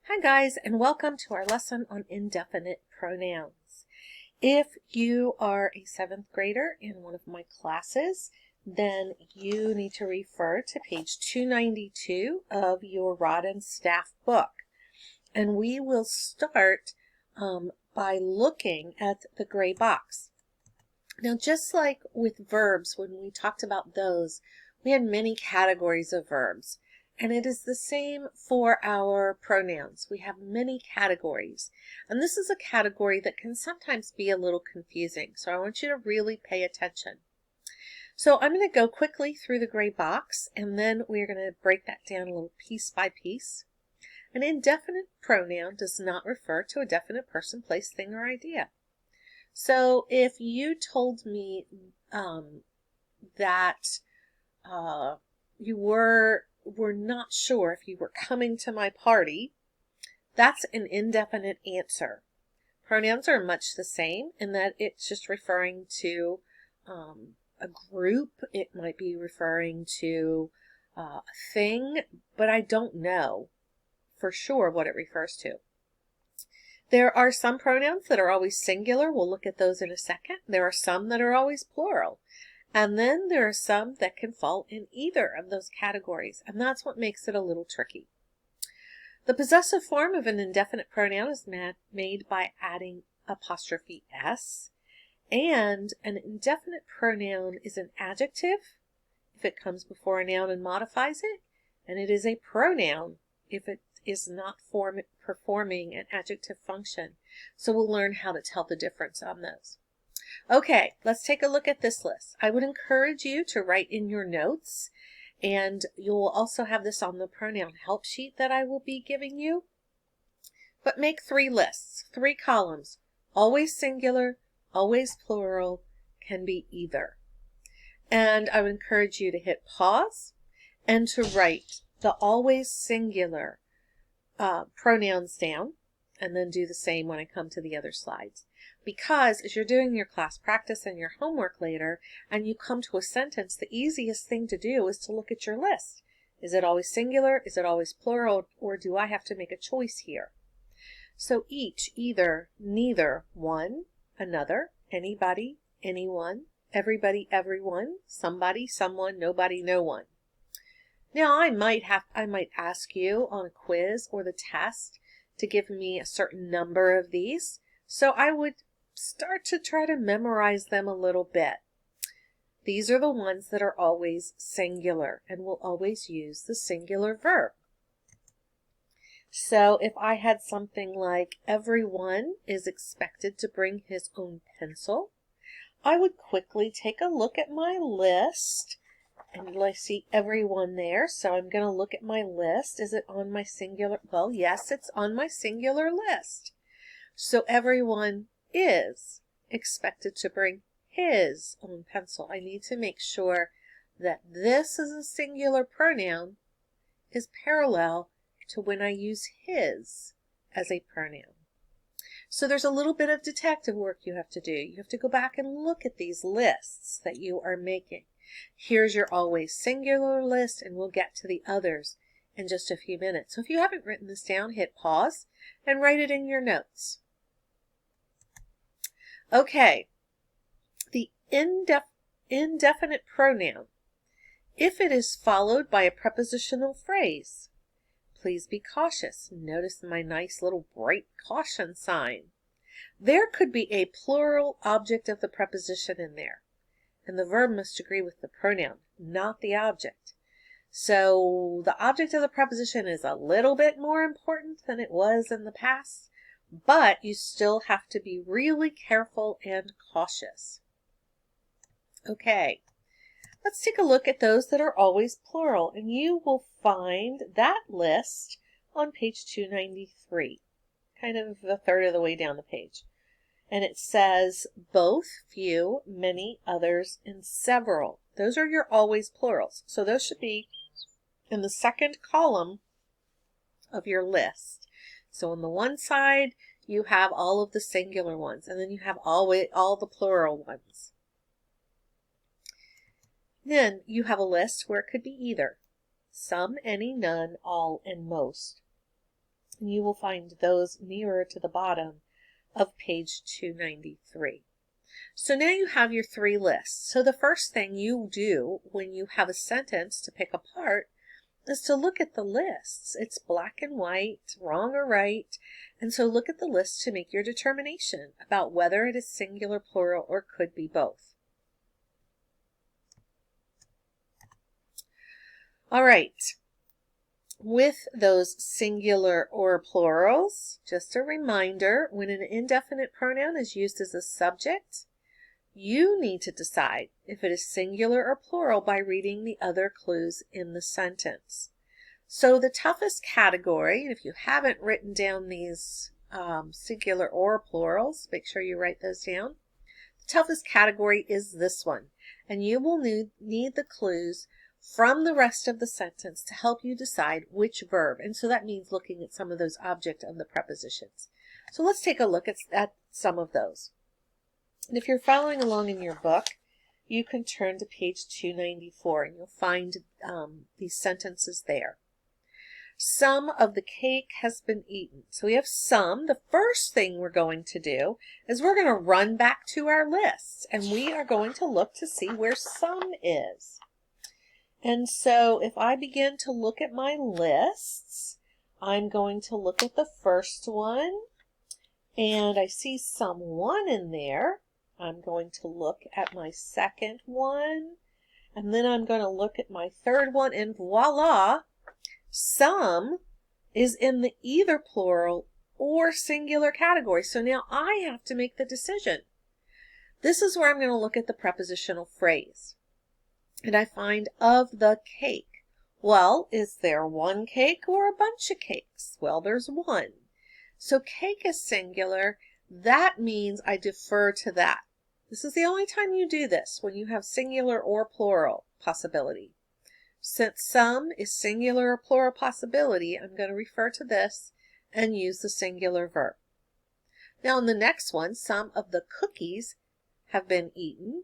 Hi guys, and welcome to our lesson on indefinite pronouns. If you are a 7th grader in one of my classes, then you need to refer to page 292 of your Rod and Staff book. And we will start by looking at the gray box. Now, just like with verbs, when we talked about those, we had many categories of verbs. And it is the same for our pronouns. We have many categories. And this is a category that can sometimes be a little confusing. So I want you to really pay attention. So I'm going to go quickly through the gray box, and then we're going to break that down a little piece by piece. An indefinite pronoun does not refer to a definite person, place, thing, or idea. So if you told me that you were not sure if you were coming to my party, that's an indefinite answer. Pronouns are much the same in that it's just referring to a group. It might be referring to a thing, but I don't know for sure what it refers to. There are some pronouns that are always singular. We'll look at those in a second. There are some that are always plural. And then there are some that can fall in either of those categories, and that's what makes it a little tricky. The possessive form of an indefinite pronoun is made by adding apostrophe s, and an indefinite pronoun is an adjective if it comes before a noun and modifies it, and it is a pronoun if it is not performing an adjective function. So we'll learn how to tell the difference on those. Okay, let's take a look at this list. I would encourage you to write in your notes, and you'll also have this on the pronoun help sheet that I will be giving you. But make 3 lists, 3 columns, always singular, always plural, can be either. And I would encourage you to hit pause and to write the always singular pronouns down, and then do the same when I come to the other slides. Because as you're doing your class practice and your homework later, and you come to a sentence, the easiest thing to do is to look at your list. Is it always singular? Is it always plural? Or do I have to make a choice here? So each, either, neither, one, another, anybody, anyone, everybody, everyone, somebody, someone, nobody, no one. Now I might ask you on a quiz or the test to give me a certain number of these. So I would start to try to memorize them a little bit. These are the ones that are always singular and will always use the singular verb. So if I had something like everyone is expected to bring his own pencil, I would quickly take a look at my list. And I see everyone there, so I'm going to look at my list. Is it on my singular? Well, yes, it's on my singular list. So everyone is expected to bring his own pencil. I need to make sure that this is a singular pronoun is parallel to when I use his as a pronoun. So there's a little bit of detective work you have to do. You have to go back and look at these lists that you are making. Here's your always singular list, and we'll get to the others in just a few minutes. So if you haven't written this down, hit pause and write it in your notes. Okay, the indefinite pronoun, if it is followed by a prepositional phrase, please be cautious. Notice my nice little bright caution sign. There could be a plural object of the preposition in there. And the verb must agree with the pronoun, not the object. So the object of the preposition is a little bit more important than it was in the past, but you still have to be really careful and cautious. Okay, let's take a look at those that are always plural, and you will find that list on page 293, kind of a third of the way down the page. And it says both, few, many, others, and several. Those are your always plurals. So those should be in the second column of your list. So on the one side, you have all of the singular ones, and then you have all the plural ones. Then you have a list where it could be either some, any, none, all, and most. and you will find those nearer to the bottom of page 293. So now you have your three lists. So the first thing you do when you have a sentence to pick apart is to look at the lists. It's black and white, wrong or right, and so look at the list to make your determination about whether it is singular, plural, or could be both. All right. With those singular or plurals, just a reminder, when an indefinite pronoun is used as a subject, you need to decide if it is singular or plural by reading the other clues in the sentence. So the toughest category, and if you haven't written down these singular or plurals, make sure you write those down. The toughest category is this one, and you will need the clues from the rest of the sentence to help you decide which verb. And so that means looking at some of those object of the prepositions. So let's take a look at some of those. And if you're following along in your book, you can turn to page 294 and you'll find these sentences there. Some of the cake has been eaten. So we have some. The first thing we're going to do is we're going to run back to our lists and we are going to look to see where some is. And so if I begin to look at my lists, I'm going to look at the first one and I see some 1 in there. I'm going to look at my second one, and then I'm going to look at my third one, and voila, some is in the either plural or singular category. So now I have to make the decision. This is where I'm going to look at the prepositional phrase. And I find of the cake. Well, is there one cake or a bunch of cakes? Well, there's one. So cake is singular. That means I defer to that. This is the only time you do this, when you have singular or plural possibility. Since some is singular or plural possibility, I'm going to refer to this and use the singular verb. Now in the next one, some of the cookies have been eaten.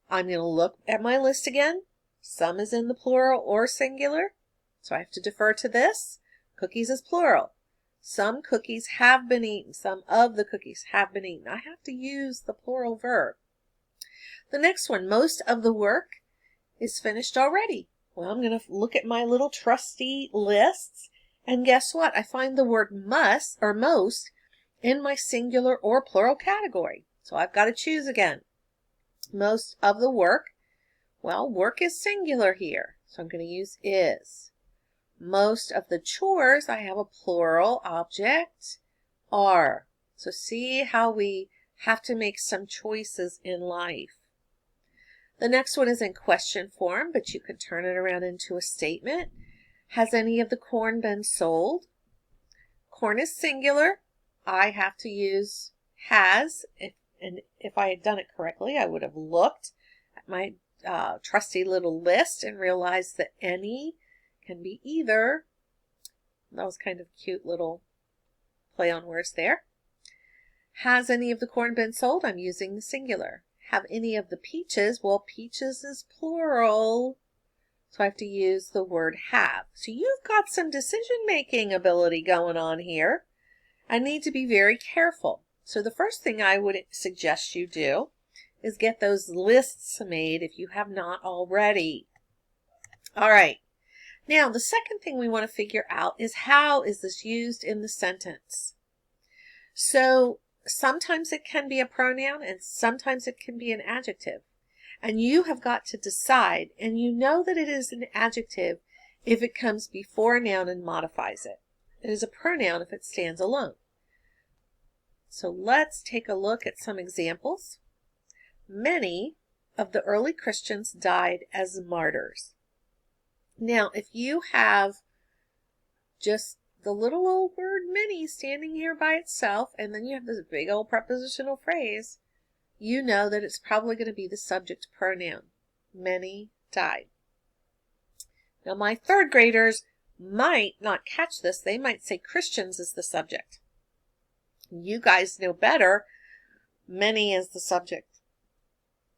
I'm going to look at my list again. Some is in the plural or singular, so I have to defer to this. Cookies is plural. Some cookies have been eaten. Some of the cookies have been eaten. I have to use the plural verb. The next one, most of the work is finished already. Well, I'm going to look at my little trusty lists, and guess what? I find the word must or most in my singular or plural category. So I've got to choose again. Most of the work, well, work is singular here, so I'm going to use is. Most of the chores, I have a plural object, are. So see how we have to make some choices in life. The next one is in question form, but you can turn it around into a statement. Has any of the corn been sold? Corn is singular. I have to use has. If I had done it correctly, I would have looked at my trusty little list and realized that any can be either. That was kind of a cute little play on words there. Has any of the corn been sold? I'm using the singular. Have any of the peaches? Well, peaches is plural, so I have to use the word have. So you've got some decision-making ability going on here. I need to be very careful. So the first thing I would suggest you do is get those lists made if you have not already. All right. Now, the second thing we want to figure out is how is this used in the sentence? So sometimes it can be a pronoun and sometimes it can be an adjective. And you have got to decide, and you know that it is an adjective if it comes before a noun and modifies it. It is a pronoun if it stands alone. So let's take a look at some examples. Many of the early Christians died as martyrs. Now, if you have just the little old word many standing here by itself, and then you have this big old prepositional phrase, you know that it's probably going to be the subject pronoun. Many died. Now, my third graders might not catch this. They might say Christians is the subject. You guys know better. Many is the subject.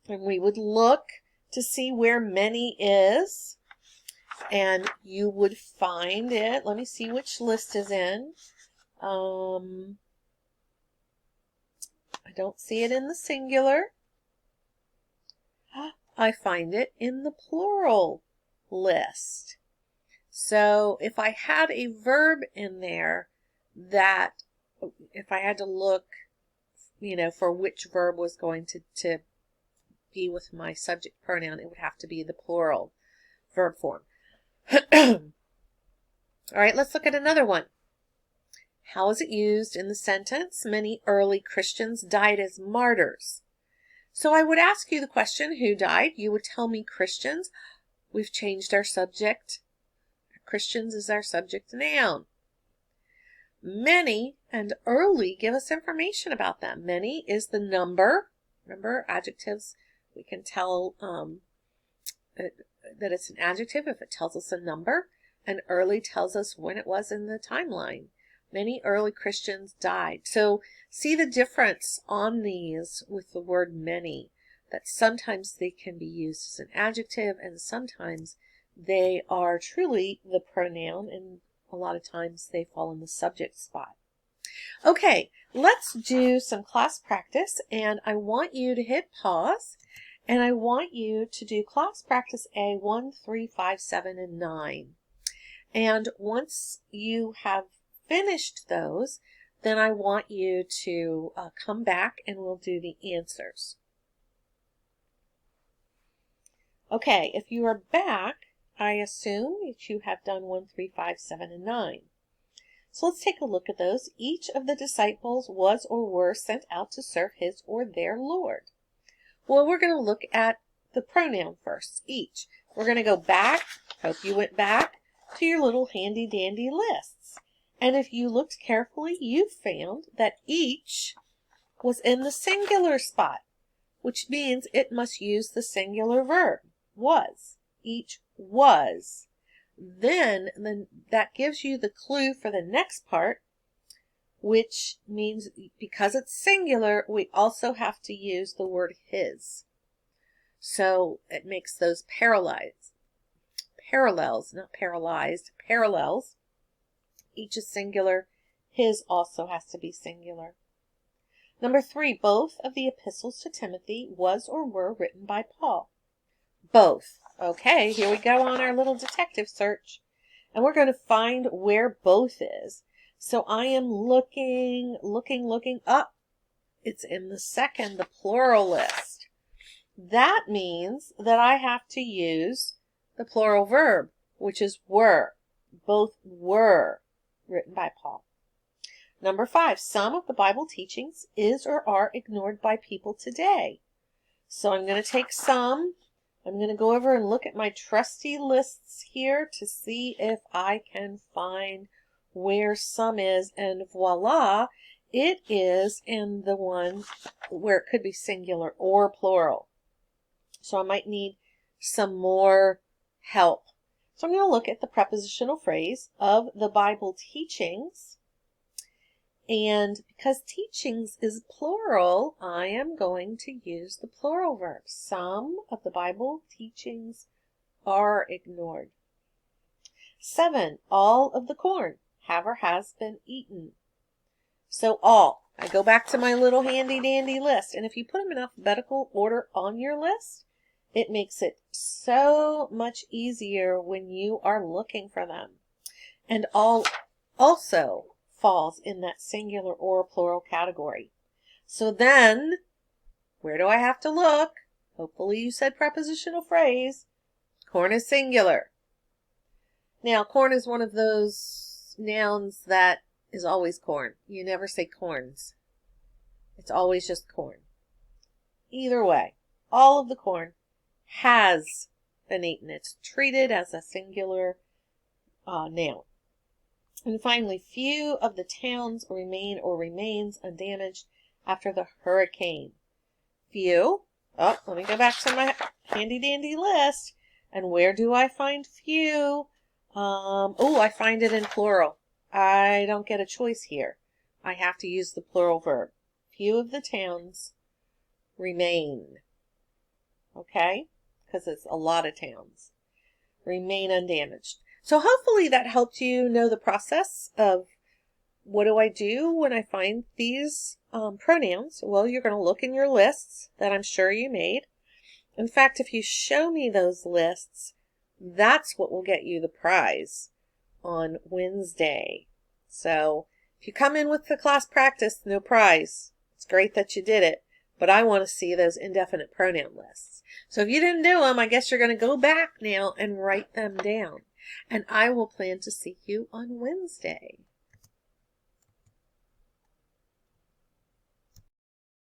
And we would look to see where many is. And you would find it. Let me see which list is in. I don't see it in the singular. I find it in the plural list. So if I had a verb in there that, if I had to look, for which verb was going to be with my subject pronoun, it would have to be the plural verb form. All right, let's look at another one. How is it used in the sentence, many early Christians died as martyrs? So I would ask you the question, who died? You would tell me Christians. We've changed our subject. Christians is our subject noun. Many and early give us information about them. Many is the number. Remember, adjectives, we can tell that it's an adjective if it tells us a number, and early tells us when it was in the timeline. Many early Christians died. So see the difference on these with the word many, that sometimes they can be used as an adjective and sometimes they are truly the pronoun, and a lot of times they fall in the subject spot. Okay, let's do some class practice, and I want you to hit pause, and I want you to do class practice A 1, 3, 5, 7, and 9. And once you have finished those, then I want you to come back and we'll do the answers. Okay, if you are back, I assume that you have done 1, 3, 5, 7, and 9. So let's take a look at those. Each of the disciples was or were sent out to serve his or their Lord. Well, we're going to look at the pronoun first, each. We're going to go back, hope you went back, to your little handy dandy lists. And if you looked carefully, you found that each was in the singular spot, which means it must use the singular verb, was. Each was. Then that gives you the clue for the next part, which means because it's singular, we also have to use the word his. So it makes those parallels, not paralyzed, parallels. Each is singular. His also has to be singular. Number 3, both of the epistles to Timothy was or were written by Paul. Both. Okay, here we go on our little detective search. And we're going to find where both is. So I am looking up. It's in the second, the plural list. That means that I have to use the plural verb, which is were. Both were written by Paul. Number 5, some of the Bible teachings is or are ignored by people today. So I'm going to take some. I'm going to go over and look at my trusty lists here to see if I can find where some is, and voila, it is in the one where it could be singular or plural. So I might need some more help. So I'm going to look at the prepositional phrase of the Bible teachings. And because teachings is plural, I am going to use the plural verb. Some of the Bible teachings are ignored. 7, all of the corn have or has been eaten. So all. I go back to my little handy dandy list. And if you put them in alphabetical order on your list, it makes it so much easier when you are looking for them. And all also falls in that singular or plural category. So then, where do I have to look? Hopefully you said prepositional phrase. Corn is singular. Now, corn is one of those nouns that is always corn. You never say corns. It's always just corn. Either way, all of the corn has been eaten. It's treated as a singular noun. And finally, few of the towns remain or remains undamaged after the hurricane. Few. Oh, let me go back to my handy dandy list. And where do I find few? I find it in plural. I don't get a choice here. I have to use the plural verb. Few of the towns remain. Okay? Because it's a lot of towns. Remain undamaged. So hopefully that helped you know the process of what do I do when I find these pronouns? Well, you're going to look in your lists that I'm sure you made. In fact, if you show me those lists, that's what will get you the prize on Wednesday. So if you come in with the class practice, no prize. It's great that you did it, but I want to see those indefinite pronoun lists. So if you didn't do them, I guess you're going to go back now and write them down. And I will plan to see you on Wednesday.